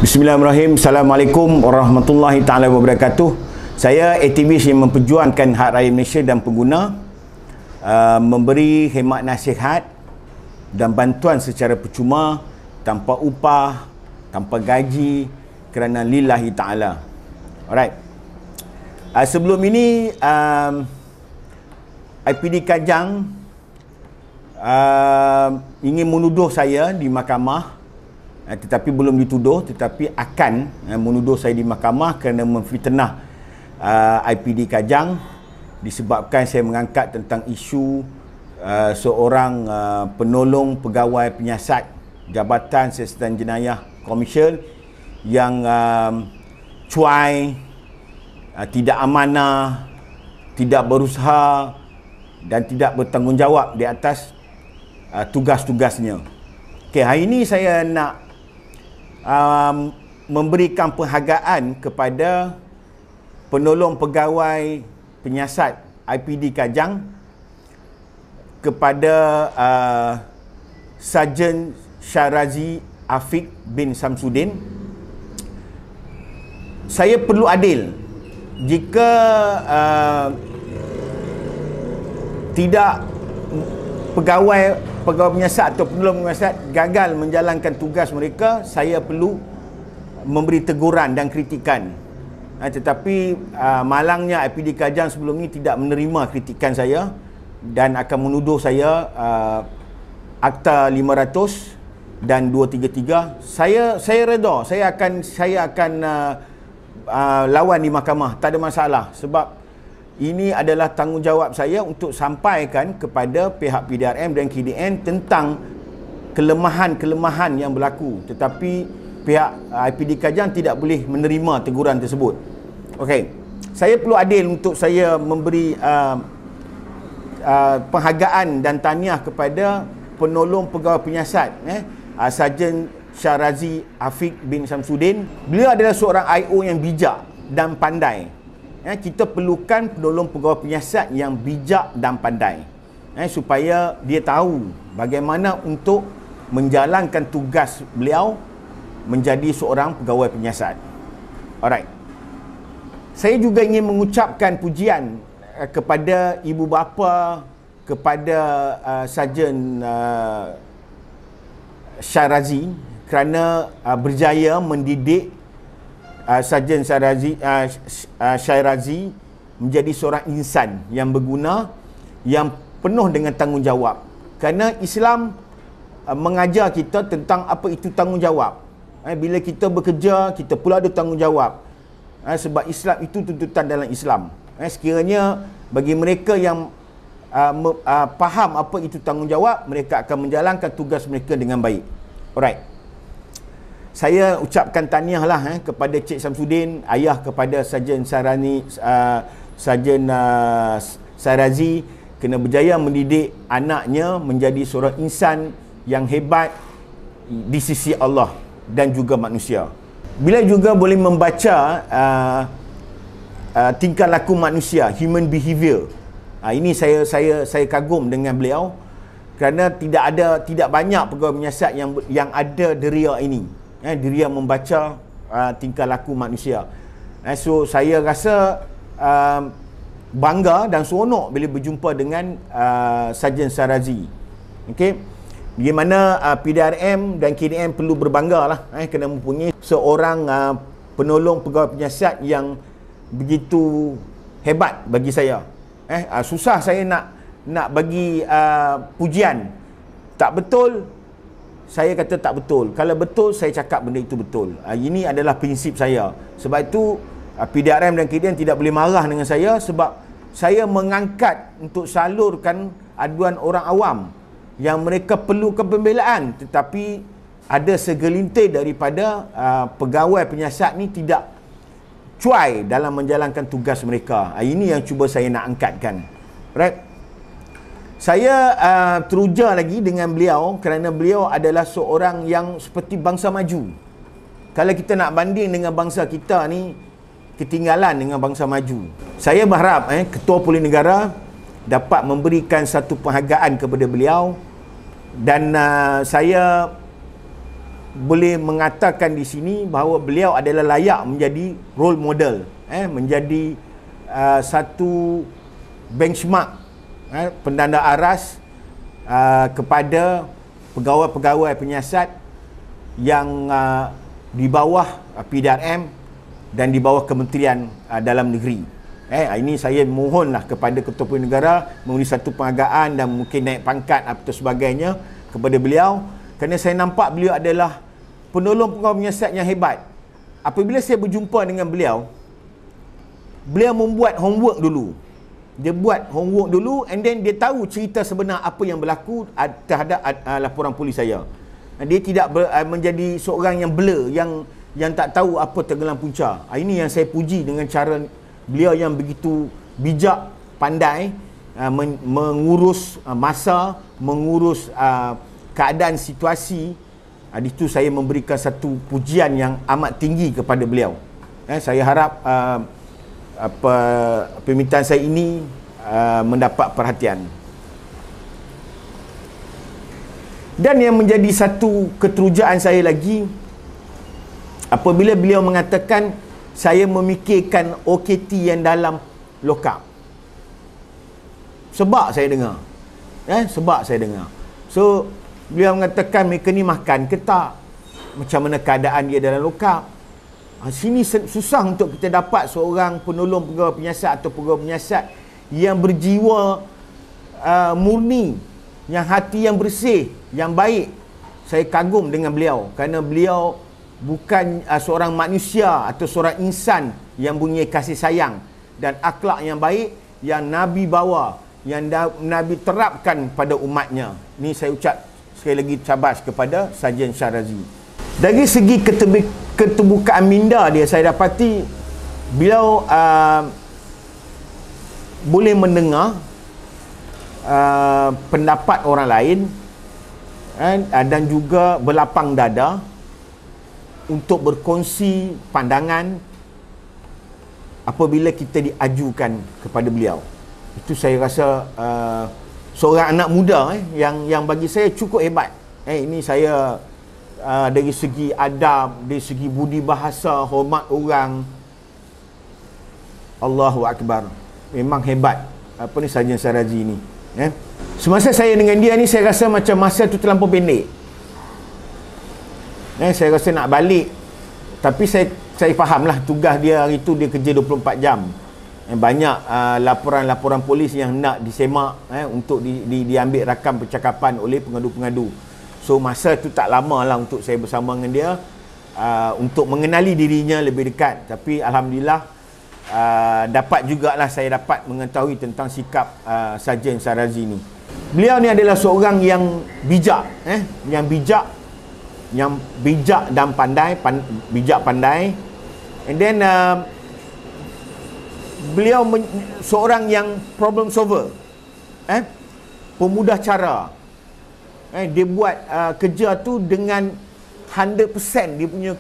Bismillahirrahmanirrahim. Assalamualaikum warahmatullahi taala wabarakatuh. Saya aktivis yang memperjuangkan hak rakyat Malaysia dan pengguna, memberi khidmat nasihat dan bantuan secara percuma, tanpa upah, tanpa gaji, kerana lillahi ta'ala. Alright. Sebelum ini IPD Kajang ingin menuduh saya di mahkamah, tetapi belum dituduh, tetapi akan menuduh saya di mahkamah kerana memfitnah IPD Kajang disebabkan saya mengangkat tentang isu seorang penolong pegawai penyiasat Jabatan Siasatan Jenayah Komersial yang cuai, tidak amanah, tidak berusaha dan tidak bertanggungjawab di atas tugas-tugasnya. Okey, hari ini saya nak memberikan penghargaan kepada penolong pegawai penyiasat IPD Kajang, kepada Sarjan Syahrazi Afiq bin Samsudin. Saya perlu adil. Jika tidak pegawai penyiasat atau penolong penyiasat gagal menjalankan tugas mereka, saya perlu memberi teguran dan kritikan. Tetapi malangnya IPD Kajang sebelum ini tidak menerima kritikan saya dan akan menuduh saya Akta 500 dan 233. Saya reda. Saya akan lawan di mahkamah, tak ada masalah, sebab ini adalah tanggungjawab saya untuk sampaikan kepada pihak PDRM dan KDN tentang kelemahan-kelemahan yang berlaku. Tetapi pihak IPD Kajang tidak boleh menerima teguran tersebut. Okey, saya perlu adil untuk saya memberi penghargaan dan tahniah kepada penolong pegawai penyiasat Sarjan Syahrazi Afiq bin Samsudin. Beliau adalah seorang IO yang bijak dan pandai. Kita perlukan penolong pegawai penyiasat yang bijak dan pandai, supaya dia tahu bagaimana untuk menjalankan tugas beliau menjadi seorang pegawai penyiasat. Alright. Saya juga ingin mengucapkan pujian kepada ibu bapa, kepada Sarjan Syahrazi kerana berjaya mendidik Sarjan Syahrazi menjadi seorang insan yang berguna, yang penuh dengan tanggungjawab. Kerana Islam mengajar kita tentang apa itu tanggungjawab. Bila kita bekerja, kita pula ada tanggungjawab. Sebab Islam itu tuntutan dalam Islam. Sekiranya bagi mereka yang faham apa itu tanggungjawab, mereka akan menjalankan tugas mereka dengan baik. Alright. Saya ucapkan tahniah lah kepada Cik Samsudin, ayah kepada Sarjan Syahrazi, kena berjaya mendidik anaknya menjadi seorang insan yang hebat di sisi Allah dan juga manusia. Bila juga boleh membaca tingkah laku manusia, human behavior. Ini saya kagum dengan beliau kerana tidak banyak pegawai penyiasat yang ada deria ini. Deria membaca tingkah laku manusia. So saya rasa bangga dan seronok bila berjumpa dengan Sarjan Syahrazi. Okey, bagaimana PDRM dan KDN perlu berbangga lah kerana mempunyai seorang penolong pegawai penyiasat yang begitu hebat bagi saya. Susah saya nak bagi pujian. Tak betul, saya kata tak betul. Kalau betul, saya cakap benda itu betul. Ini adalah prinsip saya. Sebab itu PDRM dan KDN tidak boleh marah dengan saya, sebab saya mengangkat untuk salurkan aduan orang awam yang mereka perlukan pembelaan, tetapi ada segelintir daripada pegawai penyiasat ni tidak cuai dalam menjalankan tugas mereka. Ini yang cuba saya nak angkatkan. Right? Saya teruja lagi dengan beliau kerana beliau adalah seorang yang seperti bangsa maju. Kalau kita nak banding dengan bangsa kita ni, ketinggalan dengan bangsa maju. Saya berharap Ketua Polis Negara dapat memberikan satu penghargaan kepada beliau, dan saya boleh mengatakan di sini bahawa beliau adalah layak menjadi role model, menjadi satu benchmark, pendanda aras kepada pegawai-pegawai penyiasat yang di bawah PDRM dan di bawah Kementerian Dalam Negeri. Ini saya mohonlah kepada Ketua Pimpinan Negara memberi satu penghargaan dan mungkin naik pangkat atau sebagainya kepada beliau, kerana saya nampak beliau adalah penolong pegawai penyiasat yang hebat. Apabila saya berjumpa dengan beliau, beliau membuat homework dulu. Dia buat homework dulu, and then dia tahu cerita sebenar apa yang berlaku terhadap laporan polis saya. Dia tidak menjadi seorang yang blur, yang tak tahu apa tenggelam punca. Ini yang saya puji dengan cara beliau yang begitu bijak, pandai mengurus masa, mengurus keadaan situasi. Di situ saya memberikan satu pujian yang amat tinggi kepada beliau. Saya harap permintaan saya ini mendapat perhatian. Dan yang menjadi satu keterujaan saya lagi, apabila beliau mengatakan saya memikirkan OKT yang dalam lokap. Sebab saya dengar. Sebab saya dengar. So, beliau mengatakan mereka ni makan ke tak? Macam mana keadaan dia dalam lokap? Sini susah untuk kita dapat seorang penolong pegawai penyiasat atau pegawai penyiasat yang berjiwa murni, yang hati yang bersih, yang baik. Saya kagum dengan beliau kerana beliau bukan seorang manusia atau seorang insan yang punya kasih sayang dan akhlak yang baik yang Nabi bawa, yang Nabi terapkan pada umatnya. Ini saya ucap sekali lagi cabas kepada Sarjan Syahrazi. Dari segi keterbukaan minda dia, saya dapati beliau boleh mendengar pendapat orang lain dan juga berlapang dada untuk berkongsi pandangan apabila kita diajukan kepada beliau. Itu saya rasa seorang anak muda yang bagi saya cukup hebat. Ini saya dari segi adab, dari segi budi bahasa, hormat orang, Allahu Akbar, memang hebat Sarjan Syahrazi ni. Semasa saya dengan dia ni, saya rasa macam masa tu terlampau pendek. Saya rasa nak balik, tapi saya fahamlah tugas dia hari tu, dia kerja 24 jam. Banyak laporan-laporan polis yang nak disemak untuk diambil rakam percakapan oleh pengadu-pengadu. So masa tu tak lama lah untuk saya bersama dengan dia untuk mengenali dirinya lebih dekat. Tapi Alhamdulillah dapat jugalah saya dapat mengetahui tentang sikap Sarjan Syahrazi ni. Beliau ni adalah seorang yang bijak, yang bijak dan pandai, pandai. And then beliau seorang yang problem solver, pemudah cara. Dia buat kerja tu dengan 100% dia punya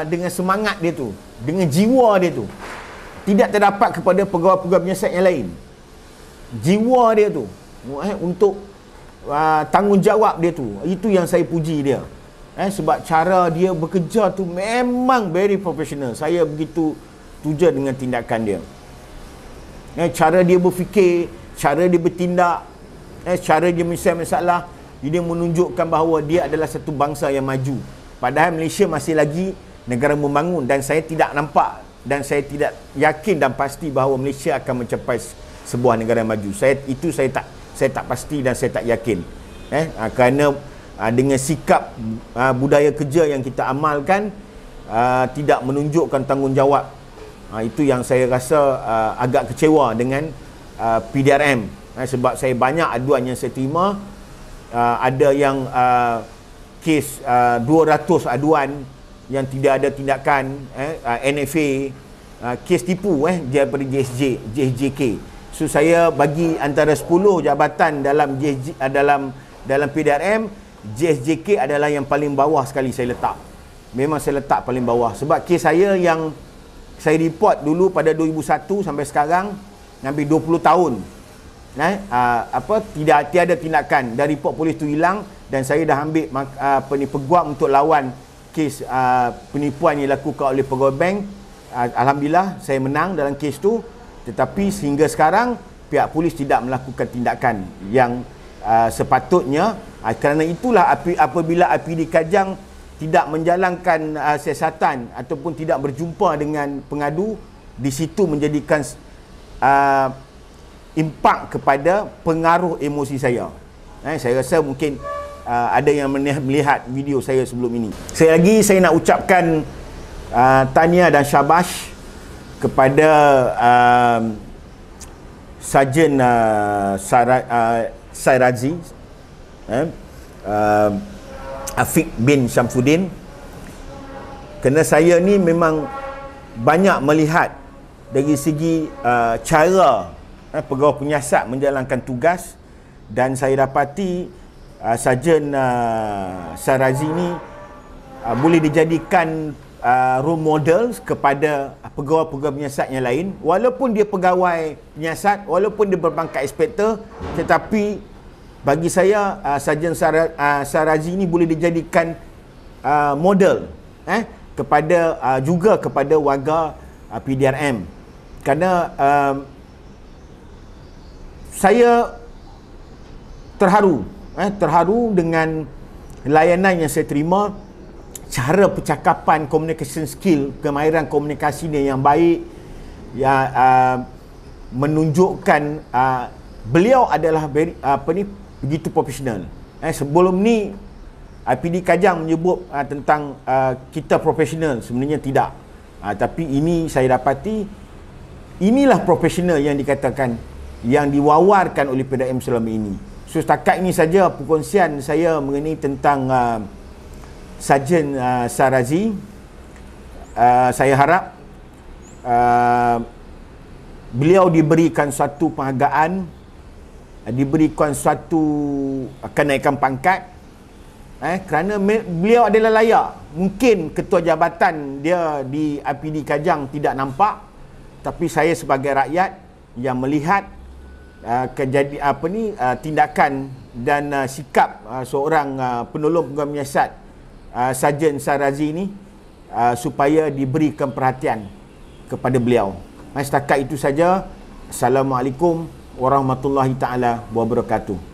dengan semangat dia tu, dengan jiwa dia tu. Tidak terdapat kepada pegawai-pegawai penyiasat yang lain. Jiwa dia tu untuk tanggungjawab dia tu, itu yang saya puji dia. Sebab cara dia bekerja tu memang very professional. Saya begitu tuja dengan tindakan dia. Cara dia berfikir, cara dia bertindak, cara dia menyelesaikan masalah, dia menunjukkan bahawa dia adalah satu bangsa yang maju. Padahal Malaysia masih lagi negara membangun, dan saya tidak nampak dan saya tidak yakin dan pasti bahawa Malaysia akan mencapai sebuah negara maju. Saya tak pasti dan saya tak yakin. Kerana dengan sikap budaya kerja yang kita amalkan, tidak menunjukkan tanggungjawab. Itu yang saya rasa agak kecewa dengan PDRM. Sebab saya banyak aduan yang saya terima. Ada yang kes 200 aduan yang tidak ada tindakan, NFA, kes tipu daripada JSJK. So saya bagi antara 10 jabatan dalam dalam PDRM, JSJK adalah yang paling bawah sekali saya letak. Memang saya letak paling bawah. Sebab kes saya yang saya report dulu pada 2001 sampai sekarang hampir 20 tahun. Tiada tindakan, dan report polis tu hilang, dan saya dah ambil peguam untuk lawan kes penipuan yang dilakukan oleh pegawai bank. Alhamdulillah saya menang dalam kes tu, tetapi sehingga sekarang pihak polis tidak melakukan tindakan yang sepatutnya. Kerana itulah apabila IPD Kajang tidak menjalankan siasatan ataupun tidak berjumpa dengan pengadu, di situ menjadikan impak kepada pengaruh emosi saya. Saya rasa mungkin ada yang melihat video saya sebelum ini. Saya nak ucapkan tahniah dan syabash kepada Sarjan Sairazi, Afiq bin Syamfuddin, kerana saya ni memang banyak melihat dari segi cara pegawai penyiasat menjalankan tugas, dan saya dapati Sarjan Sairazi ni boleh dijadikan role model kepada pegawai-pegawai penyiasat yang lain. Walaupun dia pegawai penyiasat, walaupun dia berpangkat inspektor, tetapi bagi saya Sarjan Sairazi ni boleh dijadikan model kepada juga kepada warga PDRM. Kerana saya terharu dengan layanan yang saya terima, cara percakapan, communication skill, kemahiran komunikasi dia yang baik, yang menunjukkan beliau adalah begitu profesional. Sebelum ni IPD Kajang menyebut tentang kita profesional, sebenarnya tidak. Tapi ini saya dapati inilah profesional yang dikatakan, yang diwawarkan oleh PDRM selama ini. So setakat ini saja perkongsian saya mengenai tentang Sarjan Sairazi. Saya harap beliau diberikan suatu penghargaan, diberikan suatu kenaikan pangkat, kerana beliau adalah layak. Mungkin ketua jabatan dia di IPD Kajang tidak nampak, tapi saya sebagai rakyat yang melihat tindakan dan sikap seorang penolong pegawai penyiasat Sarjan Sairazi ini, supaya diberikan perhatian kepada beliau. Setakat itu saja. Assalamualaikum warahmatullahi taala wabarakatuh.